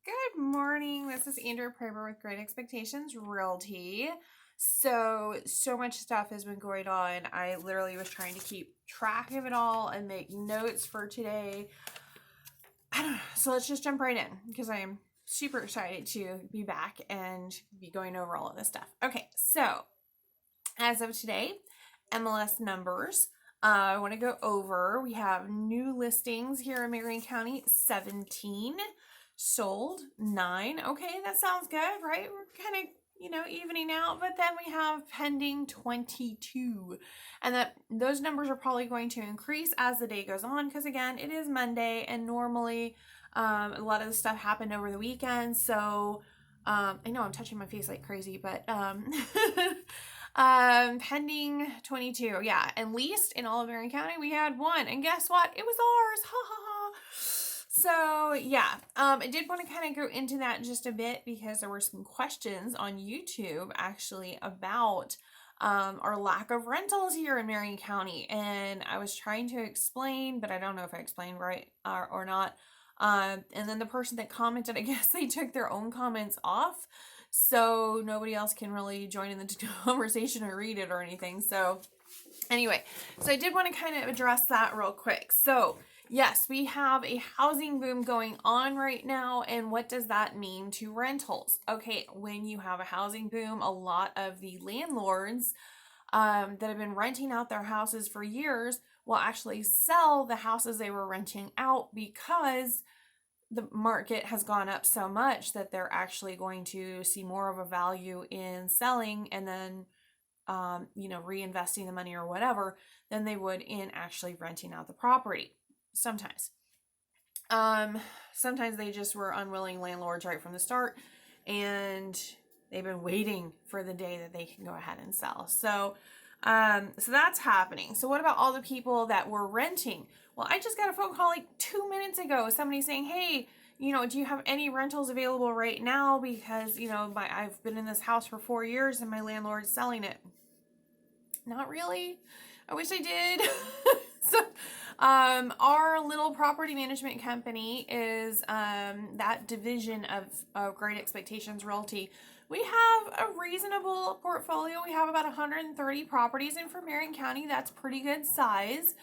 Good morning. This is Andrea Proeber with Great Expectations Realty. So much stuff has been going on. I literally was trying to keep track of it all and make notes for today. I don't know. So let's just jump right in because I am super excited to be back and be going over all of this stuff. Okay, so as of today, MLS numbers. I want to go over. We have new listings here in Marion County, 17. Sold 9. Okay, that sounds good, right? We're kind of, evening out, but then we have pending 22. And that those numbers are probably going to increase as the day goes on because again, it is Monday and normally a lot of the stuff happened over the weekend. So I know I'm touching my face like crazy, but pending 22. Yeah, at least in all of Marion County we had one. And guess what? It was ours. Ha ha ha. So yeah, I did want to kind of go into that just a bit because there were some questions on YouTube actually about our lack of rentals here in Marion County, and I was trying to explain, but I don't know if I explained right or not. And then the person that commented, I guess they took their own comments off, so nobody else can really join in the conversation or read it or anything. So anyway, so I did want to kind of address that real quick. So yes, we have a housing boom going on right now. And what does that mean to rentals? Okay, when you have a housing boom, a lot of the landlords that have been renting out their houses for years will actually sell the houses they were renting out because the market has gone up so much that they're actually going to see more of a value in selling and then reinvesting the money or whatever than they would in actually renting out the property. Sometimes they just were unwilling landlords right from the start and they've been waiting for the day that they can go ahead and sell. So that's happening. So what about all the people that were renting? Well, I just got a phone call like 2 minutes ago, somebody saying, hey, do you have any rentals available right now? Because, I've been in this house for 4 years and my landlord's selling it. Not really. I wish I did. So, our little property management company is that division of Great Expectations Realty. We have a reasonable portfolio. We have about 130 properties in for Marion County. That's pretty good size.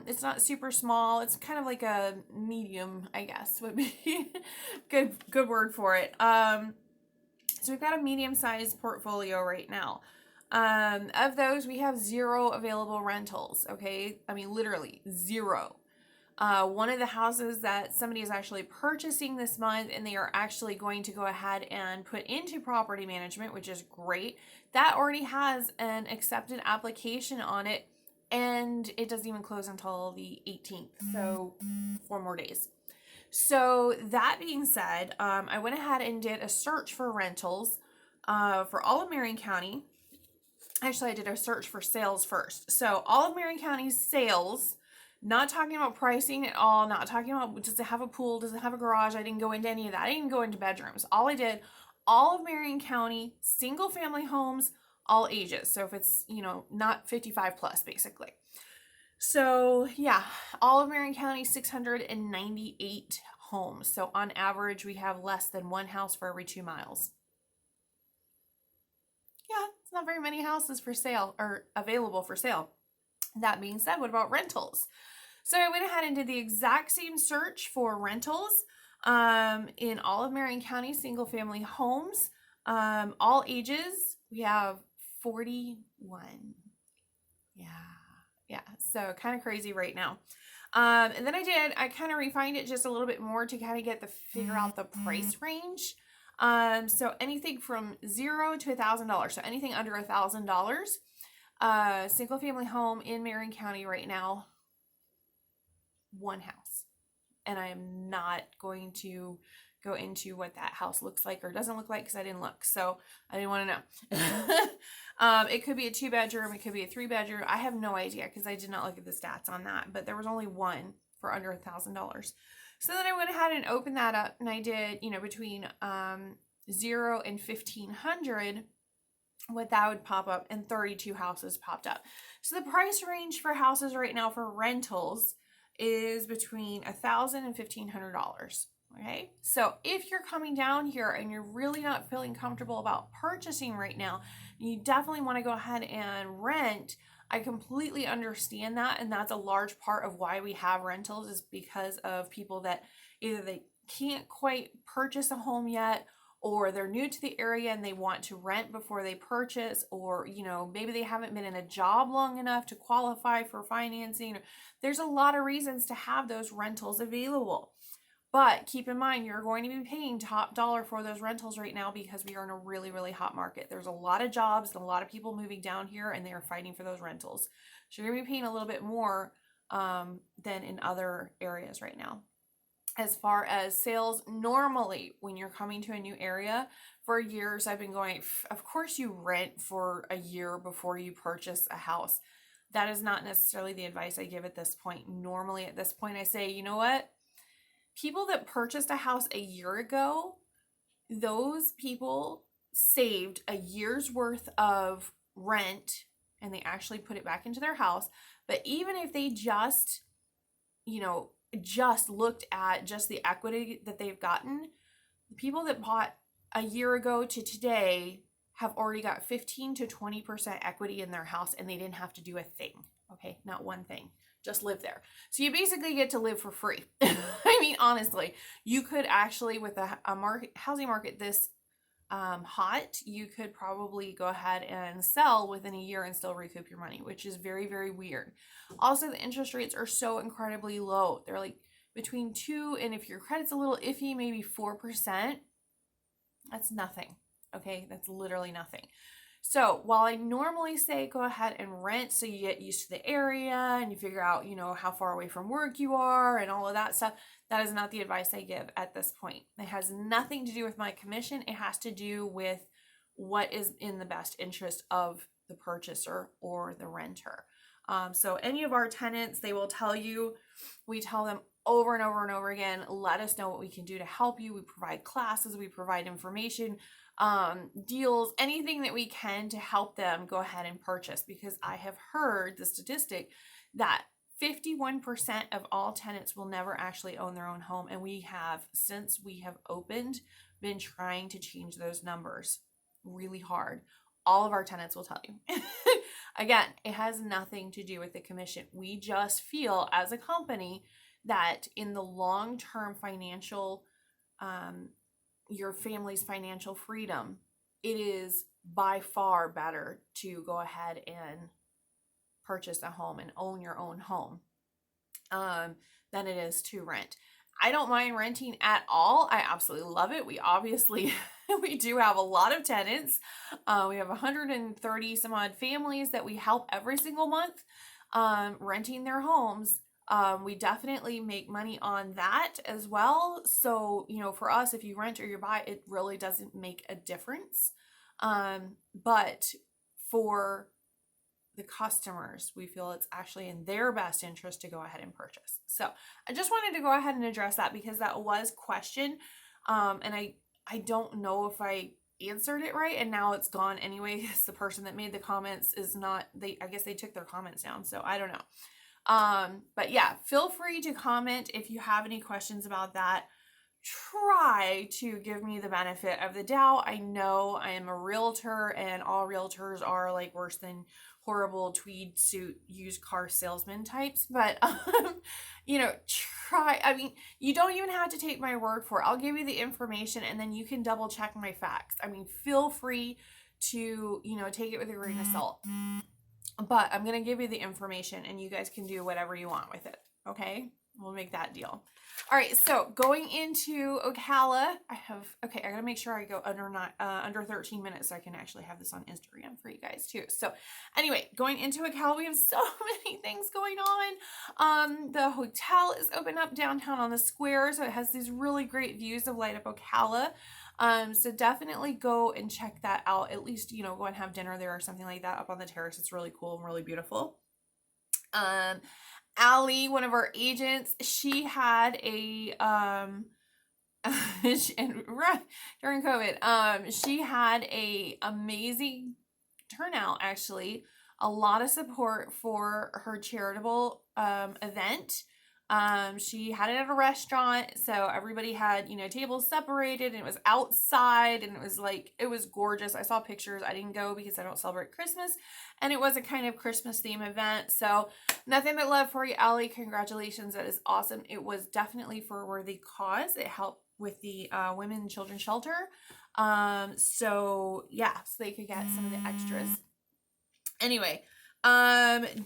It's not super small. It's kind of like a medium, I guess, would be good word for it. So we've got a medium-sized portfolio right now. Of those, we have 0 available rentals. Okay. I mean, literally 0. One of the houses that somebody is actually purchasing this month and they are actually going to go ahead and put into property management, which is great. That already has an accepted application on it and it doesn't even close until the 18th. So 4 more days. So that being said, I went ahead and did a search for rentals, for all of Marion County. Actually, I did a search for sales first. So all of Marion County's sales, not talking about pricing at all, not talking about does it have a pool, does it have a garage. I didn't go into any of that. I didn't go into bedrooms. All I did, all of Marion County, single family homes, all ages. So if it's, not 55 plus basically. So yeah, all of Marion County, 698 homes. So on average, we have less than 1 house for every 2 miles. Yeah, it's not very many houses for sale or available for sale. That being said, what about rentals? So I went ahead and did the exact same search for rentals in all of Marion County single family homes, all ages. We have 41. Yeah. So kind of crazy right now. And then I kind of refined it just a little bit more to kind of figure out the price range. So anything from $0 to $1,000. So anything under $1,000, single family home in Marion County right now, 1 house. And I am not going to go into what that house looks like or doesn't look like because I didn't look. So I didn't want to know. It could be a 2-bedroom. It could be a 3-bedroom. I have no idea because I did not look at the stats on that, but there was only one for under $1,000. So then I went ahead and opened that up and I did, between 0 and 1,500, what that would pop up, and 32 houses popped up. So the price range for houses right now for rentals is between $1,000 and $1,500. Okay, so if you're coming down here and you're really not feeling comfortable about purchasing right now, you definitely want to go ahead and rent. I completely understand that, and that's a large part of why we have rentals, is because of people that either they can't quite purchase a home yet, or they're new to the area and they want to rent before they purchase, or maybe they haven't been in a job long enough to qualify for financing. There's a lot of reasons to have those rentals available. But keep in mind, you're going to be paying top dollar for those rentals right now because we are in a really, really hot market. There's a lot of jobs and a lot of people moving down here, and they are fighting for those rentals. So you're going to be paying a little bit more than in other areas right now. As far as sales, normally when you're coming to a new area, for years I've been going, of course you rent for a year before you purchase a house. That is not necessarily the advice I give at this point. Normally at this point I say, you know what? People that purchased a house a year ago, those people saved a year's worth of rent and they actually put it back into their house. But even if they just looked at just the equity that they've gotten, the people that bought a year ago to today have already got 15 to 20% equity in their house, and they didn't have to do a thing. Okay, not one thing. Just live there. So you basically get to live for free. I mean, honestly, you could actually, with a housing market this hot, you could probably go ahead and sell within a year and still recoup your money, which is very, very weird. Also, the interest rates are so incredibly low. They're like between 2%, and if your credit's a little iffy, maybe 4%. That's nothing. Okay, that's literally nothing. So while I normally say go ahead and rent so you get used to the area and you figure out, how far away from work you are and all of that stuff, that is not the advice I give at this point. It has nothing to do with my commission. It has to do with what is in the best interest of the purchaser or the renter. So any of our tenants, they will tell you, we tell them over and over and over again, let us know what we can do to help you. We provide classes, we provide information, deals, anything that we can to help them go ahead and purchase, because I have heard the statistic that 51% of all tenants will never actually own their own home. And we have, since we have opened, been trying to change those numbers really hard. All of our tenants will tell you. Again, it has nothing to do with the commission. We just feel as a company that in the long-term financial, your family's financial freedom, it is by far better to go ahead and purchase a home and own your own home than it is to rent. I don't mind renting at all. I absolutely love it. We obviously, we do have a lot of tenants. We have 130 some odd families that we help every single month renting their homes. We definitely make money on that as well. So, for us, if you rent or you buy, it really doesn't make a difference. But for the customers, we feel it's actually in their best interest to go ahead and purchase. So I just wanted to go ahead and address that because that was questioned. And I don't know if I answered it right, and now it's gone anyway. The person that made the comments is not, I guess they took their comments down. So I don't know. But yeah, feel free to comment if you have any questions about that. Try to give me the benefit of the doubt. I know I am a realtor, and all realtors are like worse than horrible tweed suit used car salesman types, but try. I mean, you don't even have to take my word for it. I'll give you the information and then you can double check my facts. I mean, feel free to take it with a grain of salt, but I'm going to give you the information and you guys can do whatever you want with it. Okay, we'll make that deal. All right, so going into Ocala, I gotta make sure I go under 13 minutes so I can actually have this on Instagram for you guys too. So anyway, going into Ocala, we have so many things going on. The hotel is open up downtown on the square, so it has these really great views of Light Up Ocala. So definitely go and check that out. At least, go and have dinner there or something like that up on the terrace. It's really cool and really beautiful. Allie, one of our agents, she had a during COVID, she had a amazing turnout, actually. A lot of support for her charitable event. She had it at a restaurant, so everybody had, you know, tables separated, and it was outside, and it was like, it was gorgeous. I saw pictures. I didn't go because I don't celebrate Christmas, and it was a kind of Christmas theme event. So nothing but love for you, Allie. Congratulations. That is awesome. It was definitely for a worthy cause. It helped with the women and children shelter. So yeah, so they could get some of the extras. Anyway,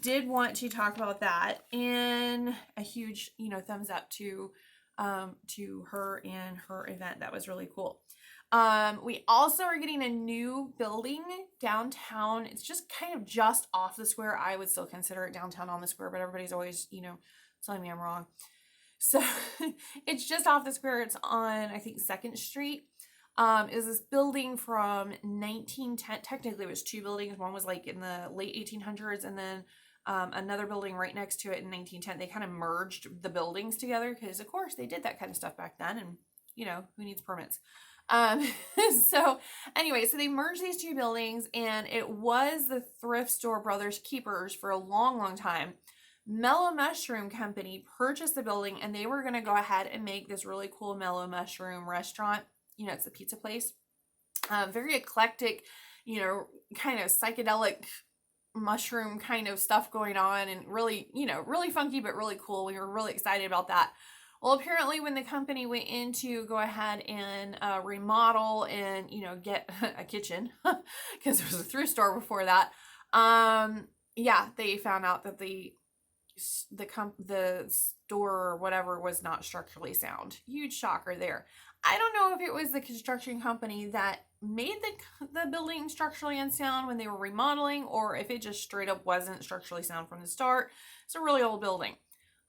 did want to talk about that, and a huge, you know, thumbs up to her and her event. That was really cool. We also are getting a new building downtown. It's just kind of just off the square. I would still consider it downtown on the square, but everybody's always, you know, telling me I'm wrong. So it's just off the square. It's on, I think, 2nd Street. Is this building from 1910. Technically it was 2 buildings. One was like in the late 1800s, and then another building right next to it in 1910. They kind of merged the buildings together because of course they did that kind of stuff back then, and you know, who needs permits? So anyway, so they merged these 2 buildings, and it was the thrift store Brothers Keepers for a long time. Mellow Mushroom Company purchased the building, and they were going to go ahead and make this really cool Mellow Mushroom restaurant. You know, it's a pizza place. Very eclectic, you know, kind of psychedelic mushroom kind of stuff going on, and really, you know, really funky, but really cool. We were really excited about that. Well, apparently when the company went in to go ahead and remodel and, you know, get a kitchen, because there was a thrift store before that, yeah, they found out that the store or whatever was not structurally sound. Huge shocker there. I don't know if it was the construction company that made the building structurally unsound when they were remodeling, or if it just straight up wasn't structurally sound from the start. It's a really old building.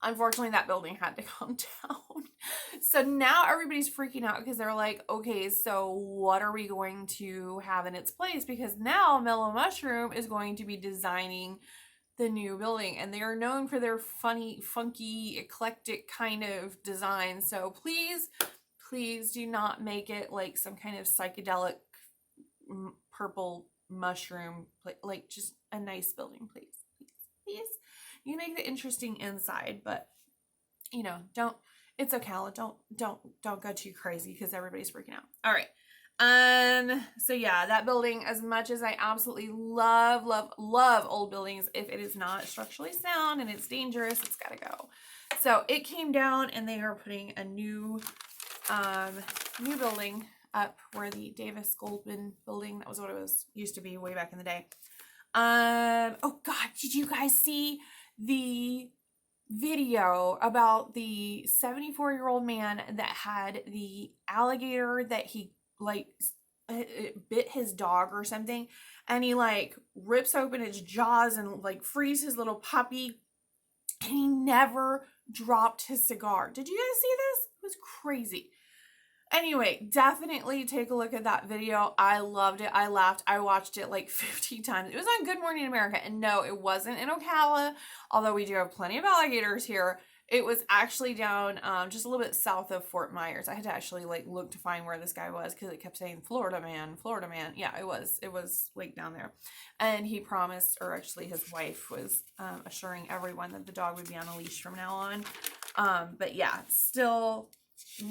Unfortunately, that building had to come down. So now everybody's freaking out because they're like, okay, so what are we going to have in its place? Because now Mellow Mushroom is going to be designing the new building, and they are known for their funny, funky, eclectic kind of design. So please do not make it like some kind of psychedelic purple mushroom, like just a nice building, please. You make the interesting inside, but you know, it's Ocala. Don't go too crazy because everybody's freaking out. All right. So yeah, that building, as much as I absolutely love old buildings, if it is not structurally sound and it's dangerous, it's gotta go. So it came down, and they are putting a new building up where the Davis Goldman building, that was what it was used to be way back in the day. Oh God, did you guys see the video about the 74-year-old man that had the alligator that he like bit his dog or something, and he like rips open his jaws and like frees his little puppy, and he never dropped his cigar? Did you guys see this? It was crazy. Anyway, definitely take a look at that video. I loved it. I laughed. I watched it like 15 times. It was on Good Morning America. And no, it wasn't in Ocala, although we do have plenty of alligators here. It was actually down just a little bit south of Fort Myers. I had to actually like look to find where this guy was because it kept saying Florida man, Florida man. Yeah, it was like down there. And he promised, or actually his wife was assuring everyone that the dog would be on a leash from now on. But yeah, still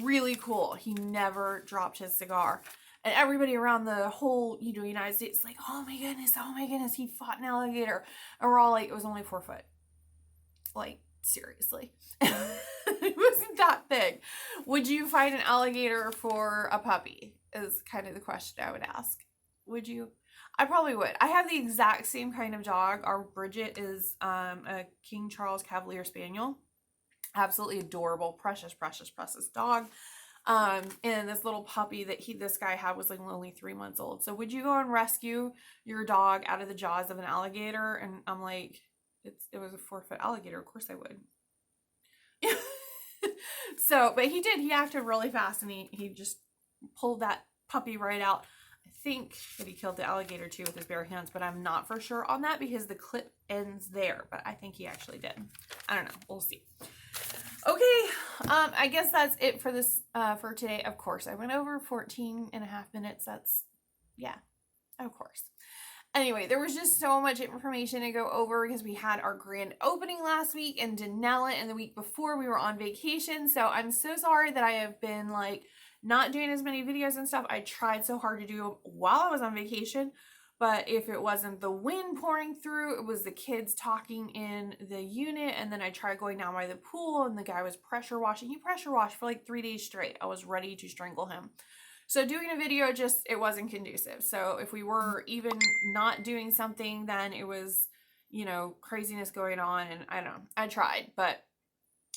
really cool. He never dropped his cigar, and everybody around the whole, you know, United States like, oh my goodness, he fought an alligator. And we're all like, it was only 4 foot. Like, seriously. It wasn't that big. Would you fight an alligator for a puppy, is kind of the question I would ask. Would you? I probably would. I have the exact same kind of dog. Our Bridget is a King Charles Cavalier Spaniel. Absolutely adorable, precious dog. And this little puppy that this guy had was like only 3 months old. So would you go and rescue your dog out of the jaws of an alligator? And I'm like, it was a 4-foot alligator. Of course I would. So, but he did. He acted really fast, and he just pulled that puppy right out. I think that he killed the alligator too with his bare hands, but I'm not for sure on that because the clip ends there. But I think he actually did. I don't know. We'll see. Okay, I guess that's it for this, for today. Of course, I went over 14 and a half minutes. That's, yeah, of course. Anyway, there was just so much information to go over because we had our grand opening last week in Denellen, and the week before we were on vacation. So I'm so sorry that I have been like not doing as many videos and stuff. I tried so hard to do them while I was on vacation, but if it wasn't the wind pouring through, it was the kids talking in the unit. And then I tried going down by the pool and the guy was pressure washing. He pressure washed for like 3 days straight. I was ready to strangle him. So doing a video, just, it wasn't conducive. So if we were even not doing something, then it was, you know, craziness going on. And I don't know, I tried, but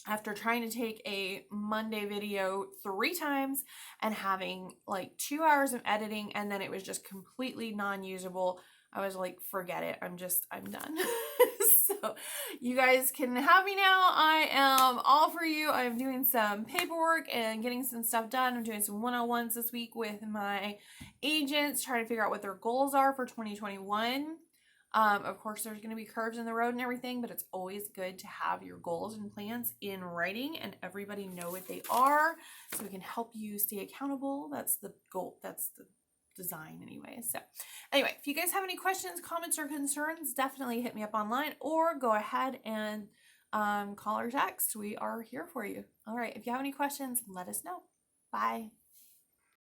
after trying to take a Monday video 3 times and having like 2 hours of editing, and then it was just completely non-usable, I was like, forget it. I'm done. So you guys can have me now. I am all for you. I'm doing some paperwork and getting some stuff done. I'm doing some one-on-ones this week with my agents, trying to figure out what their goals are for 2021. Of course, there's going to be curves in the road and everything, but it's always good to have your goals and plans in writing and everybody know what they are so we can help you stay accountable. That's the goal. That's the design anyway. So anyway, if you guys have any questions, comments, or concerns, definitely hit me up online or go ahead and call or text. We are here for you. All right. If you have any questions, let us know. Bye.